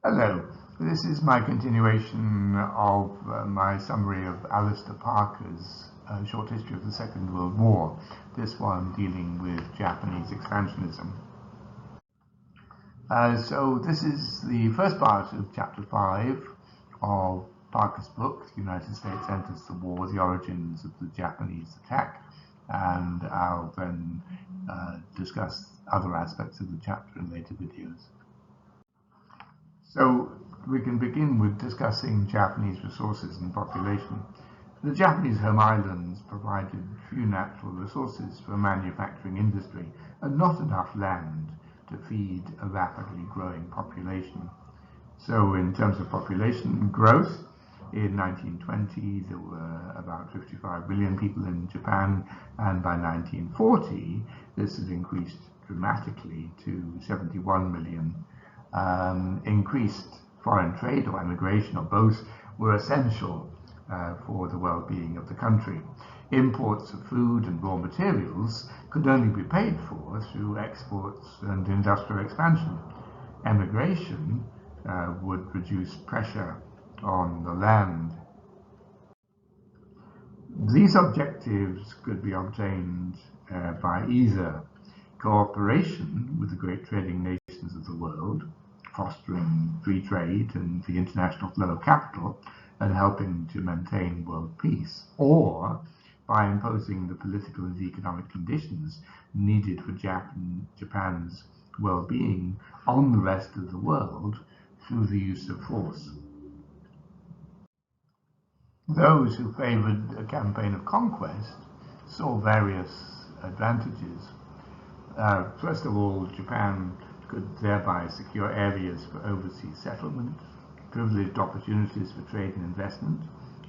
Hello, this is my continuation of my summary of Alistair Parker's short history of the Second World War, this one dealing with Japanese expansionism. So this is the first part of Chapter 5 of Parker's book, The United States Enters the War, The Origins of the Japanese Attack, and I'll then discuss other aspects of the chapter in later videos. So we can begin with discussing Japanese resources and population. The Japanese home islands provided few natural resources for a manufacturing industry and not enough land to feed a rapidly growing population. So in terms of population growth, in 1920 there were about 55 million people in Japan, and by 1940 this had increased dramatically to 71 million. Increased foreign trade or emigration, or both, were essential for the well-being of the country. Imports of food and raw materials could only be paid for through exports and industrial expansion. Emigration would reduce pressure on the land. These objectives could be obtained by either cooperation with the great trading nations of the world, fostering free trade and the international flow of capital, and helping to maintain world peace, or by imposing the political and economic conditions needed for Japan's well-being on the rest of the world through the use of force. Those who favored a campaign of conquest saw various advantages. First of all, Japan could thereby secure areas for overseas settlement, privileged opportunities for trade and investment,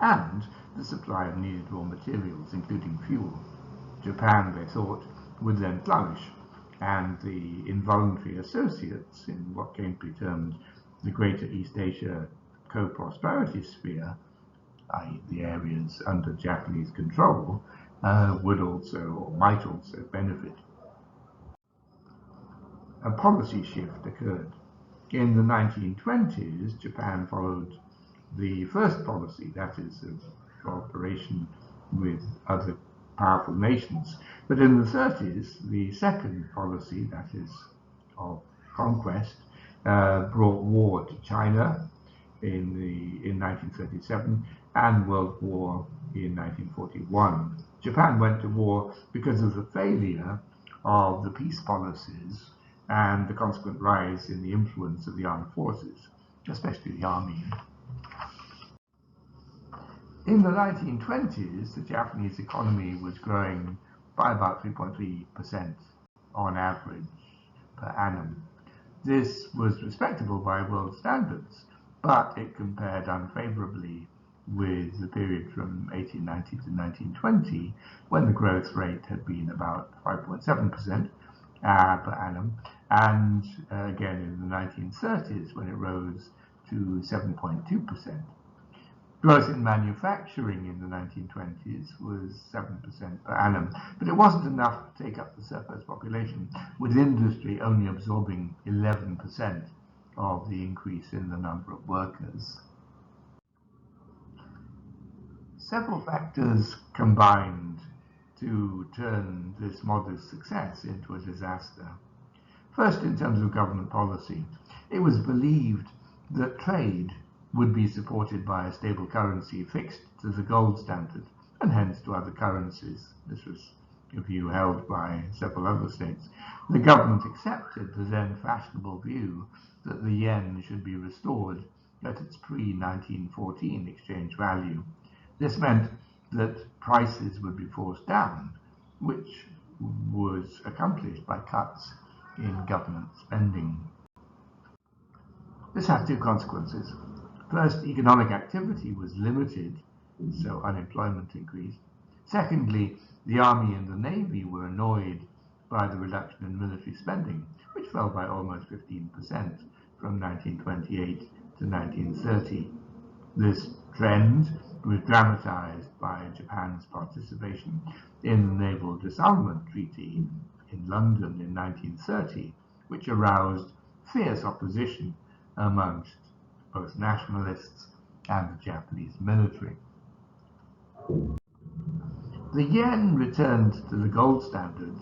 and the supply of needed raw materials, including fuel. Japan, they thought, would then flourish, and the involuntary associates in what came to be termed the Greater East Asia co-prosperity sphere, i.e. the areas under Japanese control, would also, or might also, benefit. A policy shift occurred. In the 1920s, Japan followed the first policy, that is, of cooperation with other powerful nations. But in the 30s, the second policy, that is, of conquest, brought war to China in 1937 and World War in 1941. Japan went to war because of the failure of the peace policies and the consequent rise in the influence of the armed forces, especially the army. In the 1920s, the Japanese economy was growing by about 3.3% on average per annum. This was respectable by world standards, but it compared unfavorably with the period from 1890 to 1920, when the growth rate had been about 5.7% per annum, and again in the 1930s when it rose to 7.2%. Growth in manufacturing in the 1920s was 7% per annum, but it wasn't enough to take up the surplus population, with industry only absorbing 11% of the increase in the number of workers. Several factors combined to turn this modest success into a disaster. First, in terms of government policy, it was believed that trade would be supported by a stable currency fixed to the gold standard, and hence to other currencies. This was a view held by several other states. The government accepted the then fashionable view that the yen should be restored at its pre-1914 exchange value. This meant that prices would be forced down, which was accomplished by cuts in government spending. This had two consequences. First, economic activity was limited, so unemployment increased. Secondly, the army and the navy were annoyed by the reduction in military spending, which fell by almost 15% from 1928 to 1930. This trend was dramatized by Japan's participation in the Naval Disarmament Treaty in London in 1930, which aroused fierce opposition amongst both nationalists and the Japanese military. The yen returned to the gold standard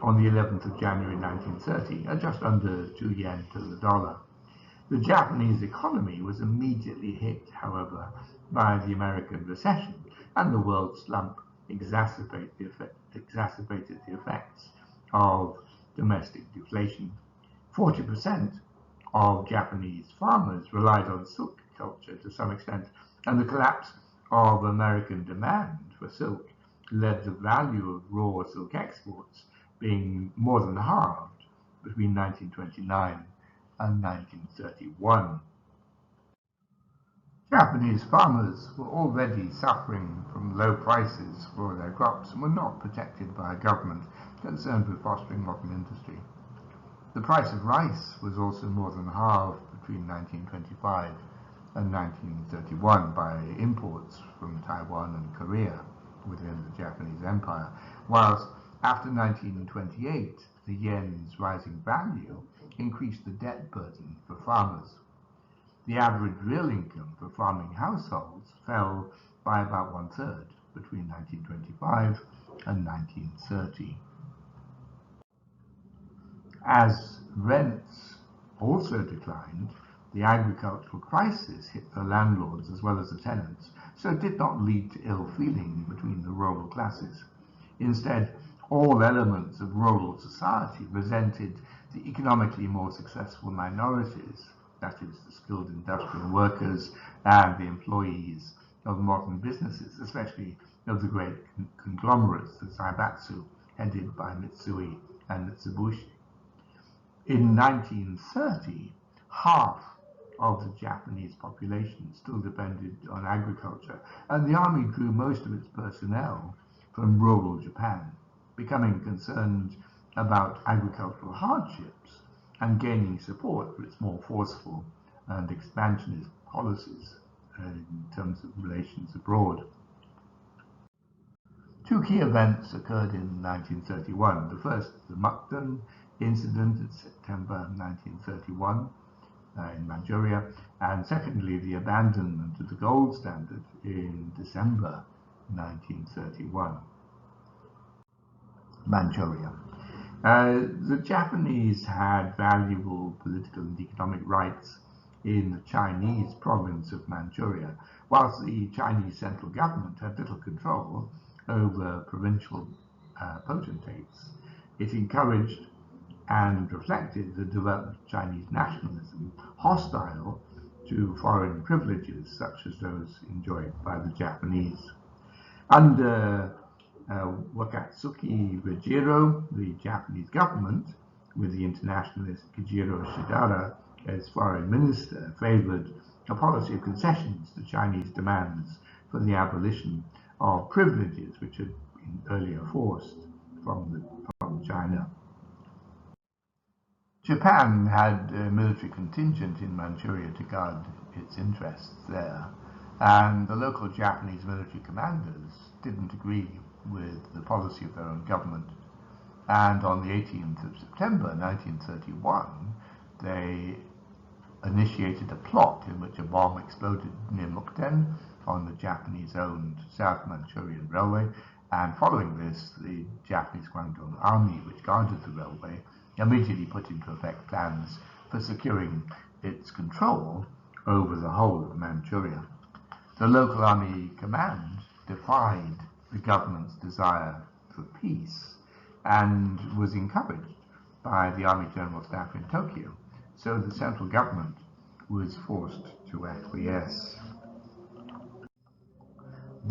on the 11th of January 1930 at just under 2 yen to the dollar. The Japanese economy was immediately hit, however, by the American recession, and the world slump exacerbated the effects of domestic deflation. 40% of Japanese farmers relied on silk culture to some extent, and the collapse of American demand for silk led the value of raw silk exports being more than halved between 1929 and 1931. Japanese farmers were already suffering from low prices for their crops and were not protected by a government concerned with fostering modern industry. The price of rice was also more than halved between 1925 and 1931 by imports from Taiwan and Korea within the Japanese Empire, whilst after 1928 the yen's rising value increased the debt burden for farmers. The average real income for farming households fell by about one-third between 1925 and 1930. As rents also declined, the agricultural crisis hit the landlords as well as the tenants, so it did not lead to ill feeling between the rural classes. Instead, all elements of rural society resented the economically more successful minorities, that is, the skilled industrial workers and the employees of modern businesses, especially of the great conglomerates, the Zaibatsu, headed by Mitsui and Mitsubishi. In 1930, half of the Japanese population still depended on agriculture, and the army drew most of its personnel from rural Japan, becoming concerned about agricultural hardships and gaining support for its more forceful and expansionist policies in terms of relations abroad. Two key events occurred in 1931. The first, the Mukden incident in September 1931 in Manchuria, and secondly, the abandonment of the gold standard in December 1931. Manchuria. The Japanese had valuable political and economic rights in the Chinese province of Manchuria, whilst the Chinese central government had little control over provincial potentates. It encouraged and reflected the development of Chinese nationalism, hostile to foreign privileges such as those enjoyed by the Japanese. Under Wakatsuki Rejiro, the Japanese government, with the internationalist Kajiro Shidara as foreign minister, favored a policy of concessions to Chinese demands for the abolition of privileges which had been earlier forced from China. Japan had a military contingent in Manchuria to guard its interests there, and the local Japanese military commanders didn't agree with the policy of their own government. And on the 18th of September 1931, they initiated a plot in which a bomb exploded near Mukden on the Japanese-owned South Manchurian Railway, and following this, the Japanese Guangdong Army, which guarded the railway, immediately put into effect plans for securing its control over the whole of Manchuria. The local army command defied the government's desire for peace and was encouraged by the Army General Staff in Tokyo, so the central government was forced to acquiesce.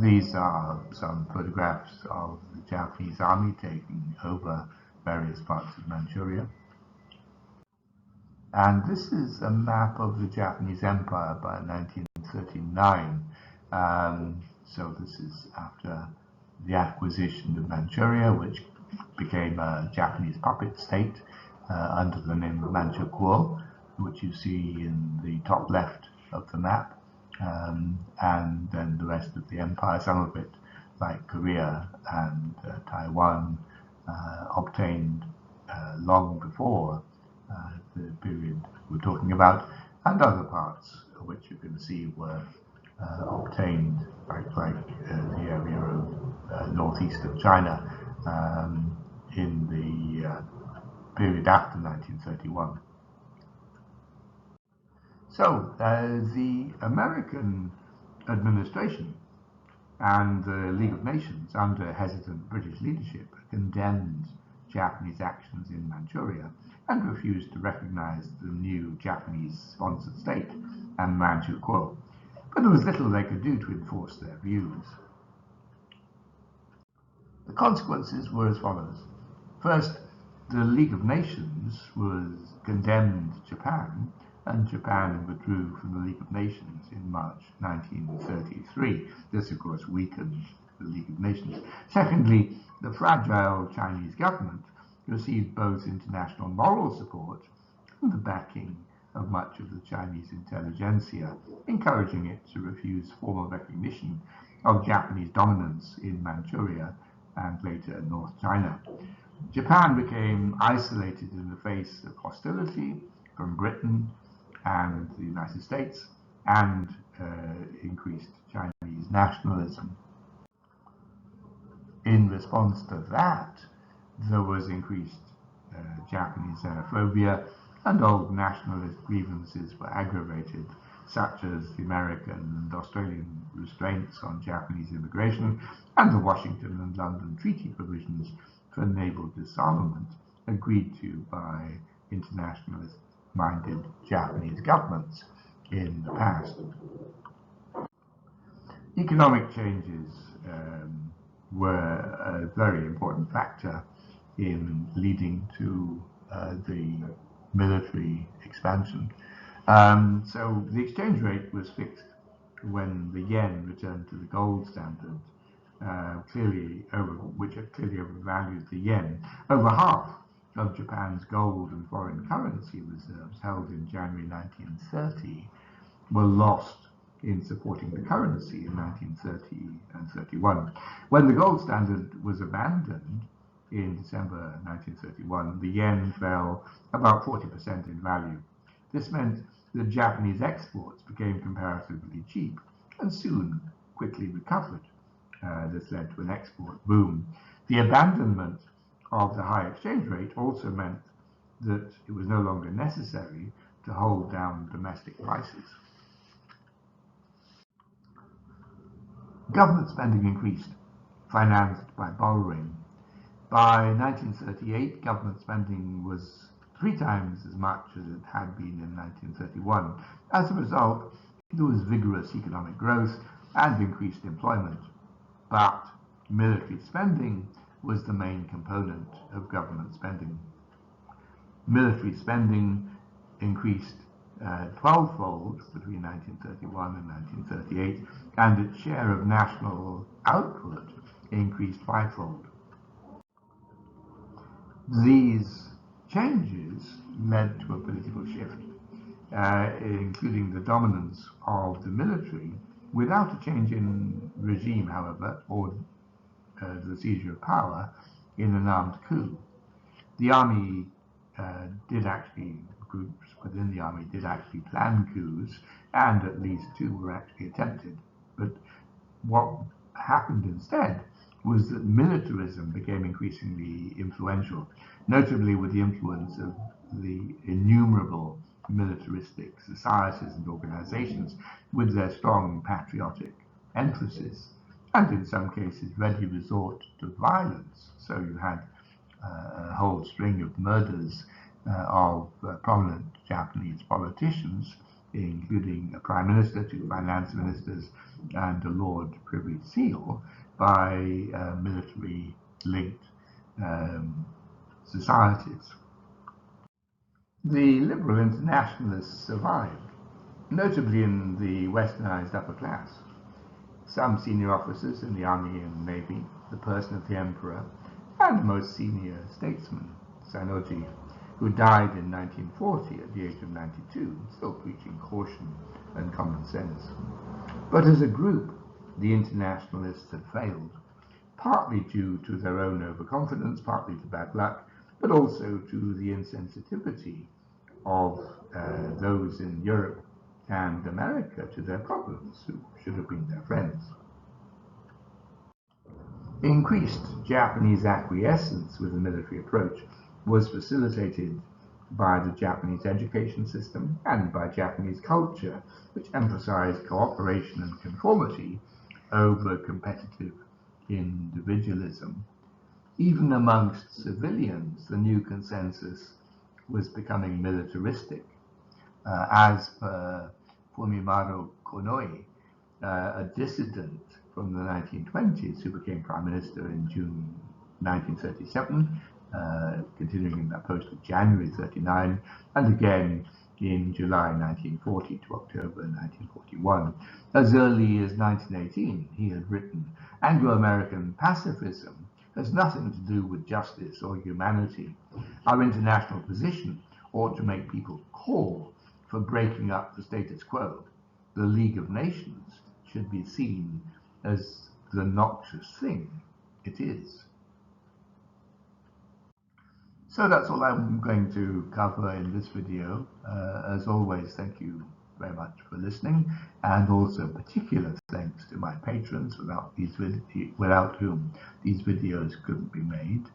These are some photographs of the Japanese army taking over various parts of Manchuria. And this is a map of the Japanese Empire by 1939. So this is after the acquisition of Manchuria, which became a Japanese puppet state under the name of Manchukuo, which you see in the top left of the map, and then the rest of the empire, some of it, like Korea and Taiwan, obtained long before the period we're talking about, and other parts which you can see were obtained, like the area of northeast of China in the period after 1931. So the American administration and the League of Nations, under hesitant British leadership, condemned Japanese actions in Manchuria and refused to recognize the new Japanese-sponsored state and Manchu Kuo. But there was little they could do to enforce their views. The consequences were as follows. First, the League of Nations condemned Japan, and Japan withdrew from the League of Nations in March 1933. This, of course, weakened the League of Nations. Secondly, the fragile Chinese government received both international moral support and the backing of much of the Chinese intelligentsia, encouraging it to refuse formal recognition of Japanese dominance in Manchuria and later North China. Japan became isolated in the face of hostility from Britain and the United States, and increased Chinese nationalism. In response to that, there was increased Japanese xenophobia, and old nationalist grievances were aggravated, such as the American and Australian restraints on Japanese immigration and the Washington and London Treaty provisions for naval disarmament agreed to by internationalist-minded Japanese governments in the past. Economic changes were a very important factor in leading to the military expansion. So the exchange rate was fixed when the yen returned to the gold standard, which had clearly overvalued the yen. Over half of Japan's gold and foreign currency reserves held in January 1930 were lost in supporting the currency in 1930 and 31. When the gold standard was abandoned in December 1931, the yen fell about 40% in value. This meant that Japanese exports became comparatively cheap and soon quickly recovered. This led to an export boom. The abandonment of the high exchange rate also meant that it was no longer necessary to hold down domestic prices. Government spending increased, financed by borrowing. By 1938, government spending was 3 times as much as it had been in 1931. As a result, there was vigorous economic growth and increased employment. But military spending was the main component of government spending. Military spending increased 12-fold between 1931 and 1938, and its share of national output increased 5-fold. These changes led to a political shift, including the dominance of the military, without a change in regime, however, or the seizure of power in an armed coup. The army groups within the army did actually plan coups, and at least 2 were actually attempted. But what happened instead was that militarism became increasingly influential, notably with the influence of the innumerable militaristic societies and organizations with their strong patriotic emphasis, and in some cases ready resort to violence. So you had a whole string of murders of prominent Japanese politicians, including a prime minister, 2 finance ministers, and a Lord Privy Seal, by military-linked societies. The liberal internationalists survived, notably in the westernized upper class. Some senior officers in the army and navy, the person of the emperor, and the most senior statesman, Sanoji, who died in 1940 at the age of 92, still preaching caution and common sense. But as a group, the internationalists had failed, partly due to their own overconfidence, partly to bad luck, but also to the insensitivity of those in Europe and America to their problems, who should have been their friends. Increased Japanese acquiescence with the military approach was facilitated by the Japanese education system and by Japanese culture, which emphasized cooperation and conformity over competitive individualism. Even amongst civilians, the new consensus was becoming militaristic. As per Fumimaro Konoe, a dissident from the 1920s who became prime minister in June 1937, continuing in that post to January 39, and again in July 1940 to October 1941. As early as 1918, he had written, "Anglo-American pacifism has nothing to do with justice or humanity. Our international position ought to make people call for breaking up the status quo. The League of Nations should be seen as the noxious thing it is." So that's all I'm going to cover in this video. As always, thank you very much for listening, and also particular thanks to my patrons without whom these videos couldn't be made.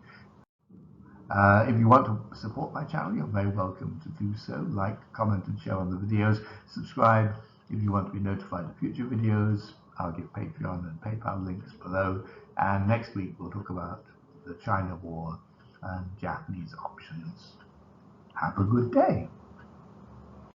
If you want to support my channel, you're very welcome to do so. Like, comment, and share on the videos. Subscribe if you want to be notified of future videos. I'll give Patreon and PayPal links below. And next week we'll talk about the China War and Japanese options. Have a good day.